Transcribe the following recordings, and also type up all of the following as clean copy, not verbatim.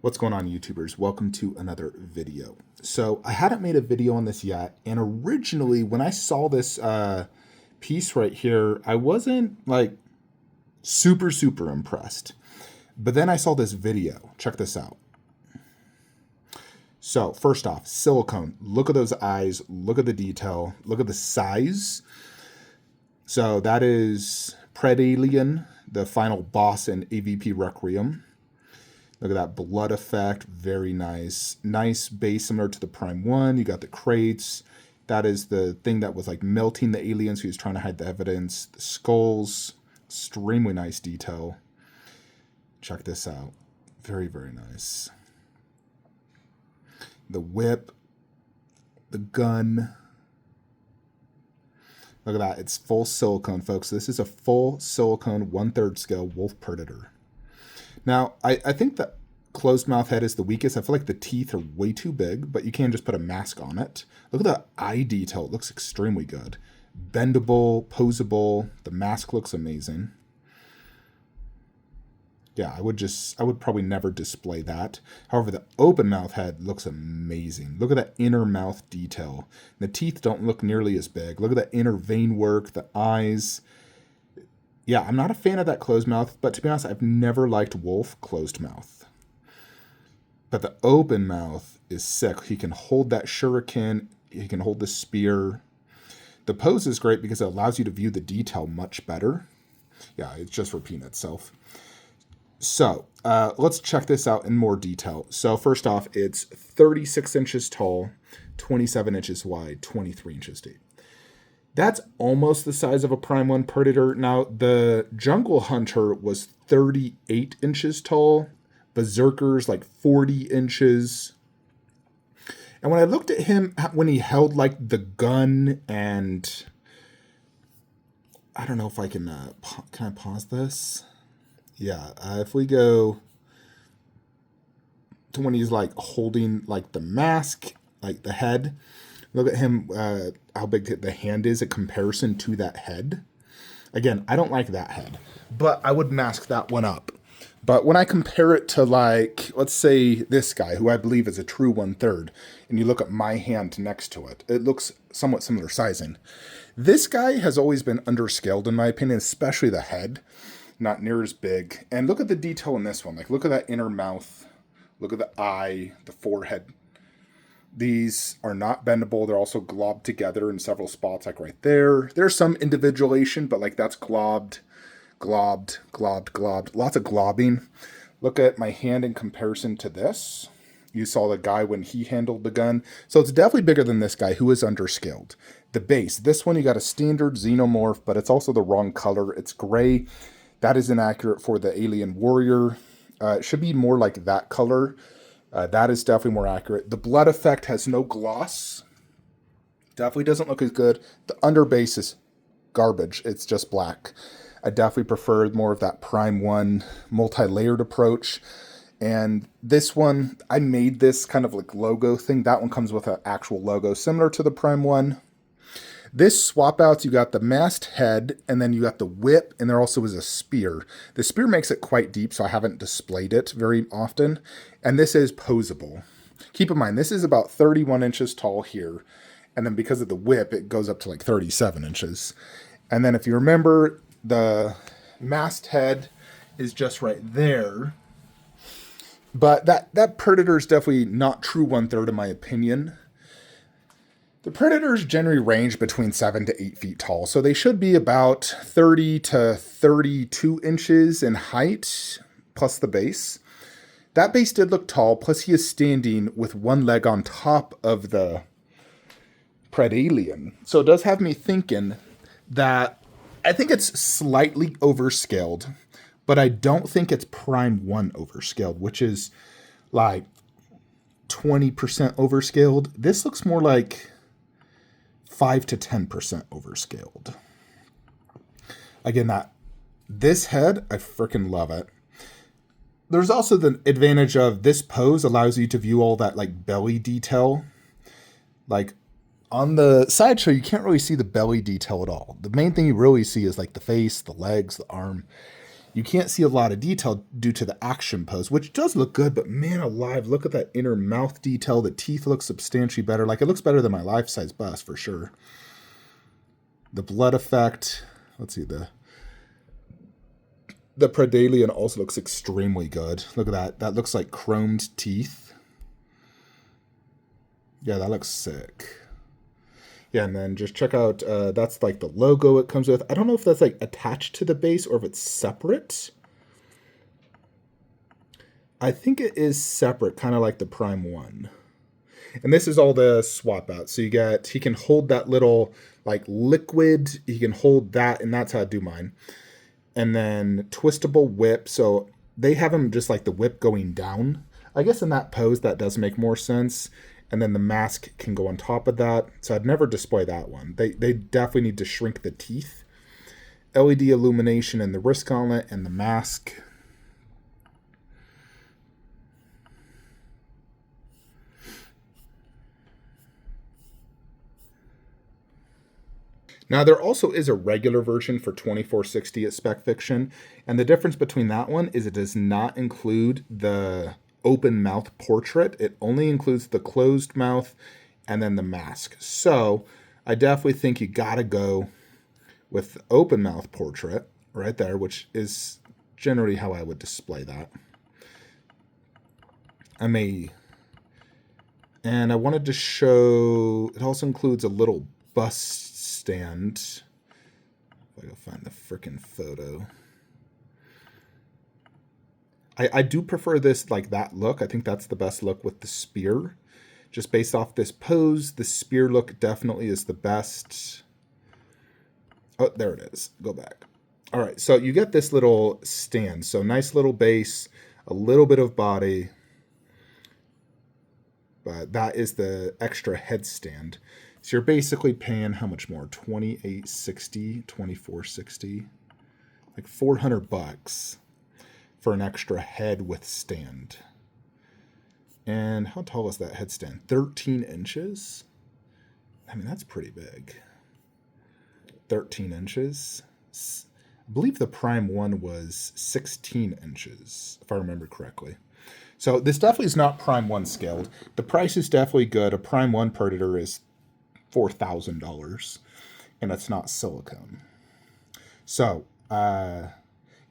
What's going on, YouTubers? Welcome to another video. So I hadn't made a video on this yet, and originally when I saw this piece right here, I wasn't like super impressed. But then I saw this video. Check this out. So first off, silicone. Look at those eyes. Look at the detail. Look at the size. So that is Predalien, the final boss in AVP Requiem. Look at that blood effect. Very nice. Nice base similar to the Prime 1. You got the crates. That is the thing that was like melting the aliens who was trying to hide the evidence. The skulls. Extremely nice detail. Check this out. Very nice. The whip. The gun. Look at that. It's full silicone, folks. This is a full silicone 1/3 scale wolf predator. Now, I think the closed mouth head is the weakest. I feel like the teeth are way too big, but you can just put a mask on it. Look at the eye detail. It looks extremely good. Bendable, posable. The mask looks amazing. Yeah, I would probably never display that. However, the open mouth head looks amazing. Look at that inner mouth detail. The teeth don't look nearly as big. Look at that inner vein work, the eyes. Yeah, I'm not a fan of that closed mouth, but to be honest, I've never liked wolf closed mouth. But the open mouth is sick. He can hold that shuriken. He can hold the spear. The pose is great because it allows you to view the detail much better. Yeah, it's just repeating itself. So let's check this out in more detail. So first off, it's 36 inches tall, 27 inches wide, 23 inches deep. That's almost the size of a Prime 1 Predator. Now, the Jungle Hunter was 38 inches tall. Berserker's like 40 inches. And when I looked at him, when he held like the gun and... I don't know if I can I pause this? Yeah, if we go to when he's like holding like the mask, like the head... Look at him, how big the hand is in comparison to that head. Again, I don't like that head, but I would mask that one up. But when I compare it to, like, let's say this guy, who I believe is a true 1/3, and you look at my hand next to it, it looks somewhat similar sizing. This guy has always been underscaled, in my opinion, especially the head. Not near as big. And look at the detail in this one. Like, look at that inner mouth. Look at the eye, the forehead. These are not bendable. They're also globbed together in several spots, like right there. There's some individuation, but like that's globbed. Lots of globbing. Look at my hand in comparison to this. You saw the guy when he handled the gun. So it's definitely bigger than this guy, who is underscaled. The base. This one, you got a standard xenomorph, but it's also the wrong color. It's gray. That is inaccurate for the alien warrior. It should be more like that color. That is definitely more accurate. The blood effect has no gloss. Definitely doesn't look as good. The underbase is garbage. It's just black. I definitely prefer more of that Prime 1 multi-layered approach. And this one, I made this kind of like logo thing. That one comes with an actual logo similar to the Prime 1. This swap outs, you got the masked head, and then you got the whip, and there also is a spear. The spear makes it quite deep, so I haven't displayed it very often. And this is posable. Keep in mind, this is about 31 inches tall here. And then because of the whip, it goes up to like 37 inches. And then if you remember, the masked head is just right there. But that Predator is definitely not true 1/3 in my opinion. The Predators generally range between 7 to 8 feet tall, so they should be about 30 to 32 inches in height, plus the base. That base did look tall, plus he is standing with one leg on top of the Predalien. So it does have me thinking that I think it's slightly overscaled, but I don't think it's Prime 1 overscaled, which is like 20% overscaled. This looks more like 5 to 10% overscaled. Again, this head, I freaking love it. There's also the advantage of this pose allows you to view all that like belly detail. Like on the sideshow, you can't really see the belly detail at all. The main thing you really see is like the face, the legs, the arm. You can't see a lot of detail due to the action pose, which does look good, but man alive, look at that inner mouth detail. The teeth look substantially better. Like, it looks better than my life-size bust for sure. The blood effect, let's see, the predalien also looks extremely good. Look at that. That looks like chromed teeth. Yeah, that looks sick. Yeah, and then just check out, that's like the logo it comes with. I don't know if that's like attached to the base or if it's separate. I think it is separate, kind of like the Prime 1. And this is all the swap out. So you get, he can hold that little like liquid, he can hold that, and that's how I do mine. And then twistable whip. So they have them just like the whip going down. I guess in that pose, that does make more sense. And then the mask can go on top of that. So I'd never display that one. They definitely need to shrink the teeth. LED illumination in the wrist gauntlet and the mask. Now, there also is a regular version for $24.60 at Spec Fiction, and the difference between that one is it does not include the open mouth portrait. It only includes the closed mouth and then the mask. So I definitely think you gotta go with the open mouth portrait right there, which is generally how I would display that. And I wanted to show, it also includes a little bust stand. If I go find the frickin' photo. I do prefer this, like that look. I think that's the best look with the spear. Just based off this pose, the spear look definitely is the best. Oh, there it is. Go back. All right, so you get this little stand. So nice little base, a little bit of body. But that is the extra headstand. So you're basically paying how much more? $28.60, $24.60, like $400 for an extra head with stand. And how tall is that headstand? 13 inches. I mean, that's pretty big. 13 inches. I believe the Prime 1 was 16 inches, if I remember correctly. So this definitely is not Prime 1 scaled. The price is definitely good. A Prime 1 Predator is $4,000, and it's not silicone. So,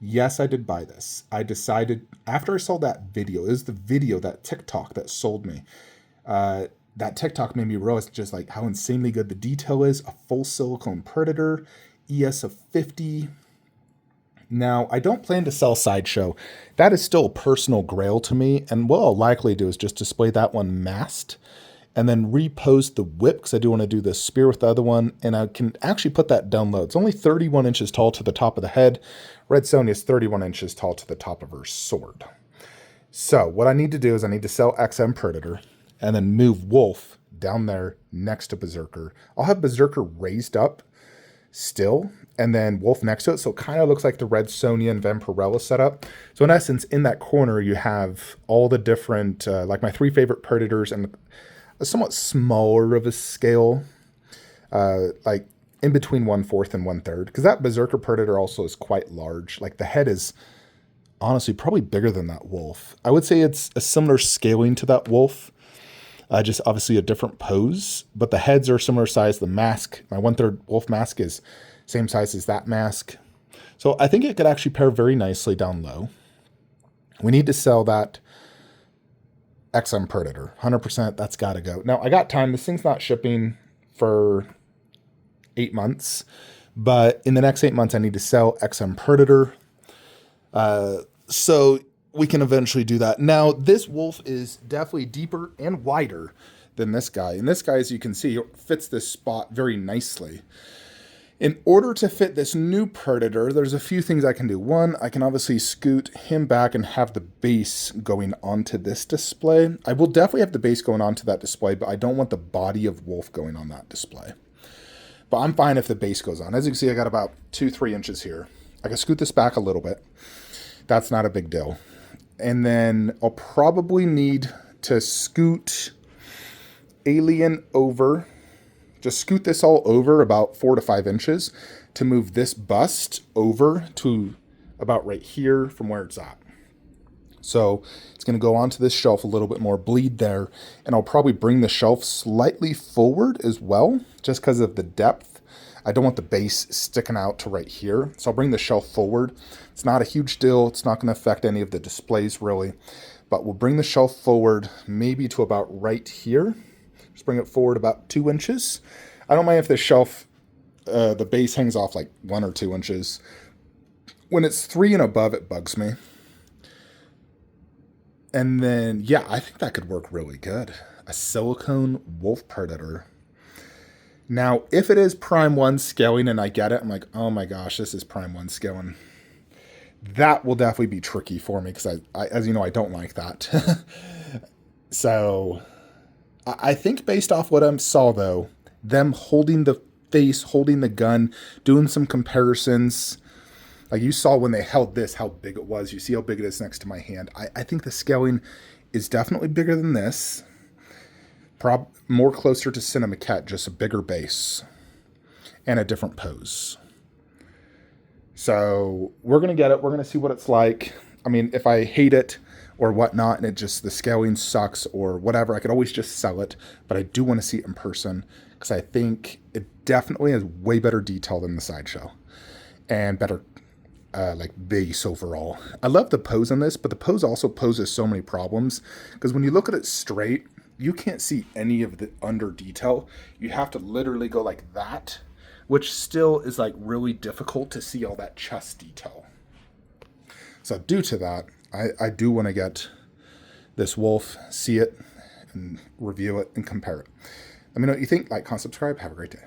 yes, I did buy this. I decided, after I saw that video, it was the video, that TikTok that sold me. That TikTok made me realize just like how insanely good the detail is. A full silicone Predator, ES of 50. Now, I don't plan to sell Sideshow. That is still a personal grail to me, and what I'll likely do is just display that one masked, and then repose the whip, because I do want to do the spear with the other one, and I can actually put that down low. It's only 31 inches tall to the top of the head. Red Sonja is 31 inches tall to the top of her sword. So what I need to do is I need to sell XM Predator, and then move Wolf down there next to Berserker. I'll have Berserker raised up still, and then Wolf next to it, so it kind of looks like the Red Sonja and Vampirella setup. So in essence, in that corner, you have all the different, like my three favorite Predators, and a somewhat smaller of a scale, like in between 1/4 and 1/3, because that Berserker Predator also is quite large. Like the head is honestly probably bigger than that Wolf. I would say it's a similar scaling to that Wolf, just obviously a different pose, but the heads are similar size. The mask, my 1/3 Wolf mask, is same size as that mask. So I think it could actually pair very nicely down low. We need to sell that XM Predator. 100%, that's got to go. Now, I got time. This thing's not shipping for 8 months, but in the next 8 months, I need to sell XM Predator. So we can eventually do that. Now, this Wolf is definitely deeper and wider than this guy. And this guy, as you can see, fits this spot very nicely. In order to fit this new Predator, there's a few things I can do. One, I can obviously scoot him back and have the base going onto this display. I will definitely have the base going onto that display, but I don't want the body of Wolf going on that display. But I'm fine if the base goes on. As you can see, I got about 2-3 inches here. I can scoot this back a little bit. That's not a big deal. And then I'll probably need to scoot Alien over. Just scoot this all over about 4 to 5 inches to move this bust over to about right here from where it's at. So it's going to go onto this shelf a little bit more, bleed there, and I'll probably bring the shelf slightly forward as well, just because of the depth. I don't want the base sticking out to right here, so I'll bring the shelf forward. It's not a huge deal. It's not going to affect any of the displays really, but we'll bring the shelf forward maybe to about right here. Just bring it forward about 2 inches. I don't mind if the shelf, the base hangs off like 1 or 2 inches. When it's 3 and above, it bugs me. And then, yeah, I think that could work really good. A silicone wolf predator. Now, if it is prime 1 scaling and I get it, I'm like, oh my gosh, this is prime 1 scaling. That will definitely be tricky for me because, I as you know, I don't like that. So, I think based off what I saw, though, them holding the face, holding the gun, doing some comparisons. Like you saw when they held this, how big it was. You see how big it is next to my hand. I think the scaling is definitely bigger than this. More closer to Cinemaquette, just a bigger base and a different pose. So we're going to get it. We're going to see what it's like. I mean, if I hate it or whatnot and the scaling sucks or whatever, I could always just sell it. But I do want to see it in person because I think it definitely has way better detail than the Sideshow and better like base overall. I love the pose on this, but the pose also poses so many problems because when you look at it straight, you can't see any of the under detail. You have to literally go like that, which still is like really difficult to see all that chest detail. So due to that, I do want to get this wolf, see it, and review it and compare it. Let me know what you think. Like, comment, subscribe. Have a great day.